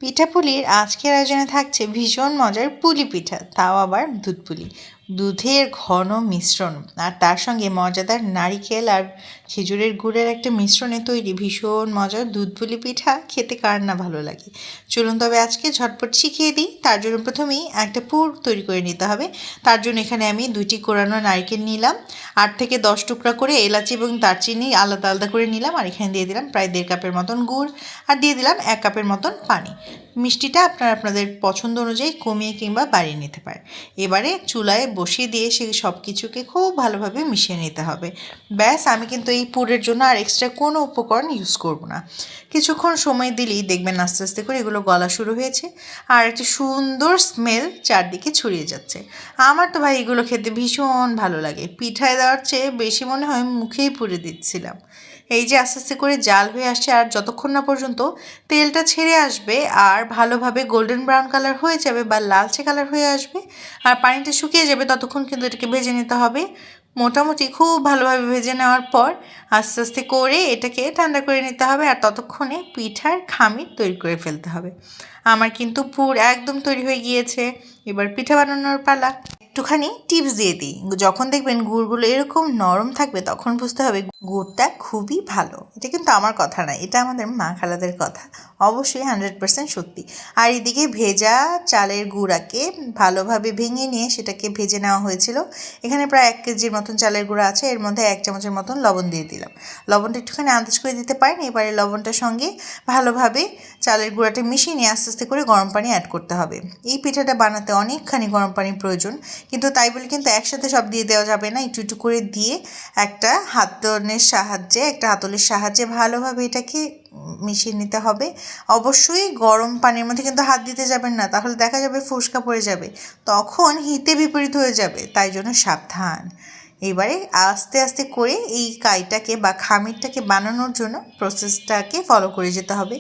পিঠাপুলির আজকের আয়োজনে থাকছে ভীষণ মজার পুলি পিঠা, তাও আবার দুধ পুলি। দুধের ঘন মিশ্রণ আর তার সঙ্গে মজাদার নারিকেল আর খেজুরের গুড়ের একটা মিশ্রণে তৈরি ভীষণ মজার দুধ পুলি পিঠা খেতে কার না ভালো লাগে। চলুন তবে আজকে ঝটপট শিখিয়ে দিই। তার জন্য প্রথমেই একটা পুর তৈরি করে নিতে হবে। তার জন্য এখানে আমি 2টি কোরানো নারকেল নিলাম, 8 থেকে 10 টুকরা করে এলাচি এবং দারচিনি আলাদা আলাদা করে নিলাম, আর এখানে দিয়ে দিলাম প্রায় 1.5 কাপের মতন গুড়, আর দিয়ে দিলাম 1 কাপের মতন পানি। মিষ্টিটা আপনারা আপনাদের পছন্দ অনুযায়ী কমিয়ে কিংবা বাড়িয়ে নিতে পারেন। এবারে চুলায় বসিয়ে দিয়ে সেই সব কিছুকে খুব ভালোভাবে মিশিয়ে নিতে হবে। ব্যাস, আমি কিন্তু এই পুরের জন্য আর এক্সট্রা কোনো উপকরণ ইউজ করব না। কিছুক্ষণ সময় দিলেই দেখবেন আস্তে আস্তে করে এগুলো গলা শুরু হয়েছে আর একটা সুন্দর স্মেল চারদিকে ছড়িয়ে যাচ্ছে। আমার তো ভাই এগুলো খেতে ভীষণ ভালো লাগে, পিঠায় দেওয়ার চেয়ে বেশি মনে হয় মুখেই পুরে দিচ্ছিলাম। এই যে আস্তে আস্তে করে জাল হয়ে আসছে, আর যতক্ষণ না পর্যন্ত তেলটা ছেড়ে আসবে আর ভালোভাবে গোল্ডেন ব্রাউন কালার হয়ে যাবে বা লালচে কালার হয়ে আসবে আর পানিটা শুকিয়ে যাবে, ততক্ষণ কিন্তু এটাকে ভেজে নিতে হবে। মোটামুটি খুব ভালোভাবে ভেজে নেওয়ার পর আস্তে আস্তে করে এটাকে ঠান্ডা করে নিতে হবে, আর ততক্ষণে পিঠার খামির তৈরি করে ফেলতে হবে। আমার কিন্তু পুর একদম তৈরি হয়ে গিয়েছে। এবার পিঠা বানানোর পালা। একটুখানি টিপস দিয়ে দিই, যখন দেখবেন গুড়গুলো এরকম নরম থাকবে তখন বুঝতে হবে গুড়টা খুবই ভালো। এটা কিন্তু আমার কথা না, এটা আমাদের মা খালাদের কথা, অবশ্যই 100% সত্যি। আর এদিকে ভেজা চালের গুঁড়াকে ভালোভাবে ভেঙে নিয়ে সেটাকে ভেজে নেওয়া হয়েছিল। এখানে প্রায় 1 কেজির মতন চালের গুঁড়া আছে, এর মধ্যে 1 চামচের মতন লবণ দিয়ে দিলাম। লবণটা একটুখানি আন্দাজ করে দিতে পারেন। এবারে লবণটার সঙ্গে ভালোভাবে চালের গুঁড়াটা মিশিয়ে নিয়ে আস্তে আস্তে করে গরম পানি অ্যাড করতে হবে। এই পিঠাটা বানাতে অনেকখানি গরম পানির প্রয়োজন, কিন্তু তাই বলে কিন্তু একসাথে সব দিয়ে দেওয়া যাবে না। একটু একটু করে দিয়ে একটা হাতলের সাহায্যে ভালোভাবে এটাকে মিশিয়ে নিতে হবে। অবশ্যই গরম পানির মধ্যে কিন্তু হাত দিতে যাবেন না, তাহলে দেখা যাবে ফোসকা পড়ে যাবে, তখন হিতে বিপরীত হয়ে যাবে, তাই জন্য সাবধান। এবারে আস্তে আস্তে করে এই কাইটাকে বা খামিরটাকে বানানোর জন্য প্রসেসটাকে ফলো করে যেতে হবে।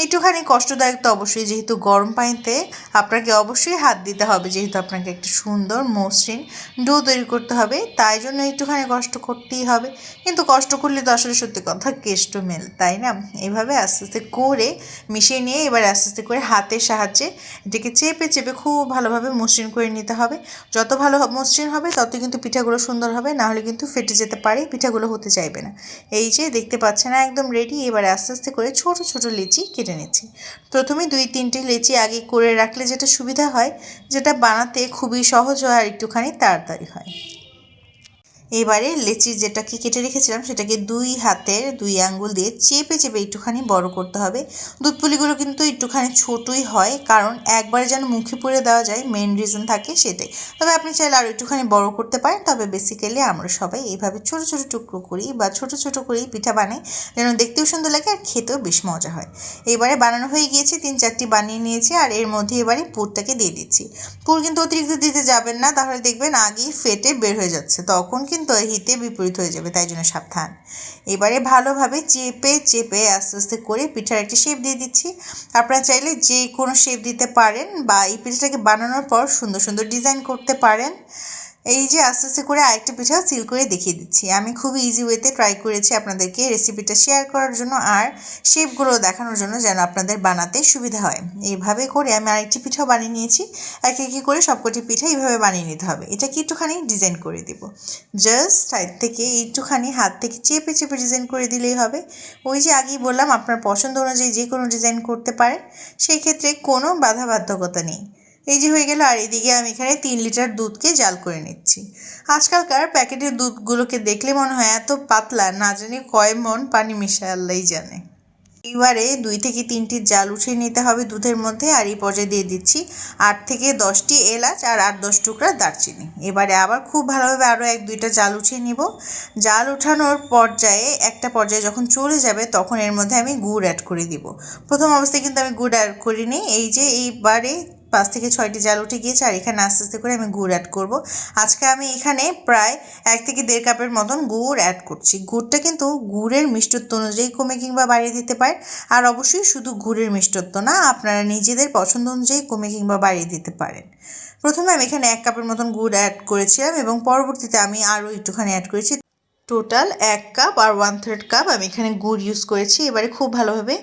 একটুখানি কষ্টদায়ক তো অবশ্যই, যেহেতু গরম পানিতে আপনাকে অবশ্যই হাত দিতে হবে, যেহেতু আপনাকে একটা সুন্দর মসৃণ ডো তৈরি করতে হবে, তাই জন্য একটুখানি কষ্ট করতেই হবে। কিন্তু কষ্ট করলে তো আসলে সত্যি কথা কেষ্ট মেল, তাই না? এইভাবে আস্তে আস্তে করে মিশিয়ে নিয়ে এবার আস্তে আস্তে করে হাতের সাহায্যে এটাকে চেপে চেপে খুব ভালোভাবে মসৃণ করে নিতে হবে। যত ভালো মসৃণ হবে ততই কিন্তু পিঠাগুলো সুন্দর হবে, নাহলে কিন্তু ফেটে যেতে পারে, পিঠাগুলো হতে চাইবে না। এই যে দেখতে পাচ্ছেন একদম রেডি। এবারে আস্তে আস্তে করে ছোট ছোট লেচি কেটে নিচ্ছি। প্রথমে 2-3টি লেচি আগে করে রাখলে যেটা সুবিধা হয়, যেটা বানাতে খুবই সহজ হয় আর একটুখানি তাড়াতাড়ি হয়। এবারে লেচি যেটাকে কেটে রেখেছিলাম সেটাকে 2 হাতের 2 আঙ্গুল দিয়ে চেপে চেপে একটুখানি বড় করতে হবে। দুধ পুলিগুলো কিন্তু একটুখানি ছোটই হয়, কারণ একবারে যেন মুখে পুরে দেওয়া যায়, মেন রিজন থাকে সেটাই। তবে আপনি চাইলে আরও একটুখানি বড় করতে পারেন, তবে বেসিক্যালি আমরা সবাই এইভাবে ছোট ছোট টুকরো করি বা ছোট ছোট করেই পিঠা বানাই, যেন দেখতেও সুন্দর লাগে আর খেতেও বেশ মজা হয়। এবারে বানানো হয়ে গিয়েছে, 3-4টি বানিয়ে নিয়েছি, আর এর মধ্যে এবারে পুরটাকে দিয়ে দিচ্ছি। পুর কিন্তু অতিরিক্ত দিতে যাবেন না, তাহলে দেখবেন আগেই ফেটে বের হয়ে যাচ্ছে, তখন কিন্তু হিতে বিপরীত হয়ে যাবে, তাই জন্য সাবধান। এবারে ভালোভাবে চেপে চেপে আস্তে আস্তে করে পিঠার একটা শেপ দিয়ে দিচ্ছি। আপনারা চাইলে যে কোনো শেপ দিতে পারেন বা এই পিঠাটাকে বানানোর পর সুন্দর সুন্দর ডিজাইন করতে পারেন। এই যে আস্তে আস্তে করে আরেকটা পিঠা সিল করে দেখিয়ে দিচ্ছি। আমি খুব ইজি ওয়েতে ট্রাই করেছি আপনাদেরকে রেসিপিটা শেয়ার করার জন্য আর শেপগুলো দেখানোর জন্য, যেন আপনাদের বানাতে সুবিধা হয়। এইভাবে করে আমি আরেকটি পিঠাও বানিয়ে নিয়েছি। একে একে করে সবকটি পিঠা এইভাবে বানিয়ে নিতে হবে। এটাকে একটুখানি ডিজাইন করে দেবো, জাস্ট সাইড থেকে একটুখানি হাত থেকে চেপে চেপে ডিজাইন করে দিলেই হবে। ওই যে আগেই বললাম আপনার পছন্দ অনুযায়ী যে কোনো ডিজাইন করতে পারেন, সেই ক্ষেত্রে কোনো বাধ্যকতা নেই। এই যে হয়ে গেল। আর এদিকে আমি এখানে 3 লিটার দুধকে জাল করে নিচ্ছি। আজকালকার প্যাকেটের দুধগুলোকে দেখলে মনে হয় এত পাতলা, না জানি কয় মন পানি মেশায় আল্লাহই জানে। এবারে 2 থেকে 3টি জাল উঠিয়ে নিতে হবে দুধের মধ্যে, আর এই পর্যায়ে দিয়ে দিচ্ছি 8 থেকে 10টি এলাচ আর 8-10 টুকরা দারচিনি। এবারে আবার খুব ভালোভাবে আরও 1-2টা জাল উঠিয়ে নিব। জাল উঠানোর একটা পর্যায়ে যখন চলে যাবে, তখন এর মধ্যে আমি গুড় অ্যাড করে দিব। প্রথম অবস্থায় কিন্তু আমি গুড় অ্যাড করিনি। এই যে এইবারে 5 থেকে 6টি জাল উঠে গিয়েছে, আর এখানে আস্তে আস্তে করে আমি গুড় অ্যাড করব। আজকে আমি এখানে প্রায় 1 থেকে 1.5 কাপের মতন গুড় অ্যাড করছি। গুড়টা কিন্তু গুড়ের মিষ্টত্ব অনুযায়ী কমে কিংবা বাড়িয়ে দিতে পারেন, আর অবশ্যই শুধু গুড়ের মিষ্টত্ব না, আপনারা নিজেদের পছন্দ অনুযায়ী কমে কিংবা বাড়িয়ে দিতে পারেন। প্রথমে আমি এখানে 1 কাপের মতন গুড় অ্যাড করেছিলাম এবং পরবর্তীতে আমি আরও একটুখানি অ্যাড করেছি। টোটাল 1 কাপ আর 1/3 কাপ আমি এখানে গুড় ইউজ করেছি। এবারে খুব ভালোভাবে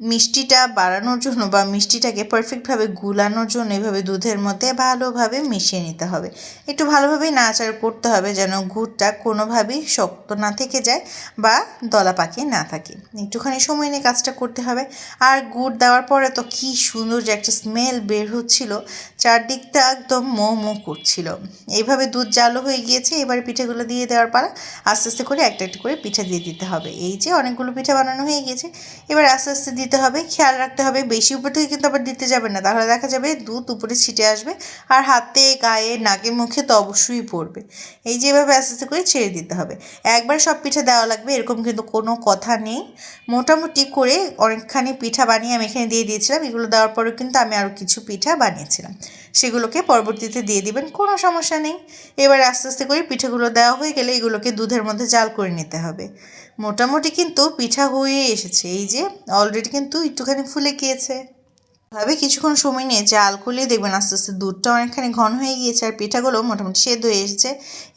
মিষ্টিটা বাড়ানোর জন্য বা মিষ্টিটাকে পারফেক্টভাবে গুলানোর জন্য এভাবে দুধের মধ্যে ভালোভাবে মিশিয়ে নিতে হবে। একটু ভালোভাবেই নাড়াচাড়া করতে হবে যেন গুড়টা কোনোভাবেই শক্ত না থেকে যায় বা দলা পাকিয়ে না থাকে। একটুখানি সময় নিয়ে কাজটা করতে হবে। আর গুড় দেওয়ার পরে তো কী সুন্দর যে একটা স্মেল বের হচ্ছিল, চারদিকটা একদম মো মো করছিল। এইভাবে দুধ জালো হয়ে গিয়েছে, এবার পিঠেগুলো দিয়ে দেওয়ার পালা। আস্তে আস্তে করে একটা একটা করে পিঠা দিয়ে দিতে হবে। এই যে অনেকগুলো পিঠা বানানো হয়ে গিয়েছে, এবার আস্তে আস্তে দিতে হবে। খেয়াল রাখতে হবে বেশি উপর থেকে কিন্তু আবার দিতে যাবে না, তাহলে দেখা যাবে দুধ উপরে ছিটে আসবে আর হাতে গায়ে নাকে মুখে তো অবশ্যই পড়বে। এই যে এভাবে আস্তে আস্তে করে ছেড়ে দিতে হবে। একবার সব পিঠা দেওয়া লাগবে এরকম কিন্তু কোনো কথা নেই। মোটামুটি করে অনেকখানি পিঠা বানিয়ে আমি এখানে দিয়ে দিয়েছিলাম। এগুলো দেওয়ার পরেও কিন্তু আমি আরও কিছু পিঠা বানিয়েছিলাম, সেগুলোকে পরবর্তীতে দিয়ে দিবেন, কোনো সমস্যা নেই। এবার আস্তে আস্তে করে পিঠাগুলো দেওয়া হয়ে গেলে এগুলোকে দুধের মধ্যে জাল করে নিতে হবে। মোটামুটি কিন্তু পিঠা হয়ে এসেছে, এই যে অলরেডি কিন্তু একটুখানি ফুলে গিয়েছে। ভাবে কিছুক্ষণ সময় নিয়ে জাল করলে দেখবেন আস্তে আস্তে দুধটা অনেকখানি ঘন হয়ে গিয়েছে আর পিঠাগুলো মোটামুটি সেদ্ধ হয়ে এসেছে।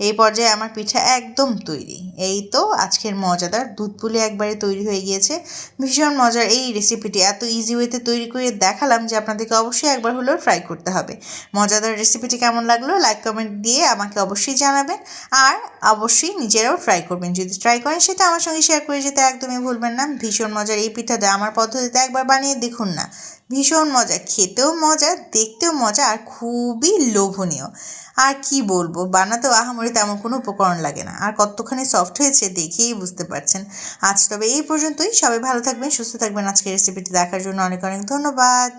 এই পর্যায়ে আমার পিঠা একদম তৈরি। এই তো আজকের মজাদার দুধ পুলি একবারে তৈরি হয়ে গিয়েছে। ভীষণ মজার এই রেসিপিটি এত ইজি ওয়েতে তৈরি করে দেখালাম যে আপনাদেরকে অবশ্যই একবার হলেও ট্রাই করতে হবে। মজাদার রেসিপিটি কেমন লাগলো লাইক কমেন্ট দিয়ে আমাকে অবশ্যই জানাবেন। আর অবশ্যই নিজেরাও ট্রাই করবেন, যদি ট্রাই করেন সেটা আমার সঙ্গে শেয়ার করে যেতে একদমই ভুলবেন না। ভীষণ মজার এই পিঠাটা আমার পদ্ধতিতে একবার বানিয়ে দেখুন না, ভীষণ মজা, খেতেও মজা, দেখতেও মজা আর খুবই লোভনীয়। আর কি বলবো, বানাতেও আহামরি তেমন কোনো উপকরণ লাগে না, আর কতখানি সফট হয়েছে দেখেই বুঝতে পারছেন। আজ তবে এই পর্যন্তই, সবাই ভালো থাকবেন, সুস্থ থাকবেন। আজকের রেসিপিটি দেখার জন্য অনেক অনেক ধন্যবাদ।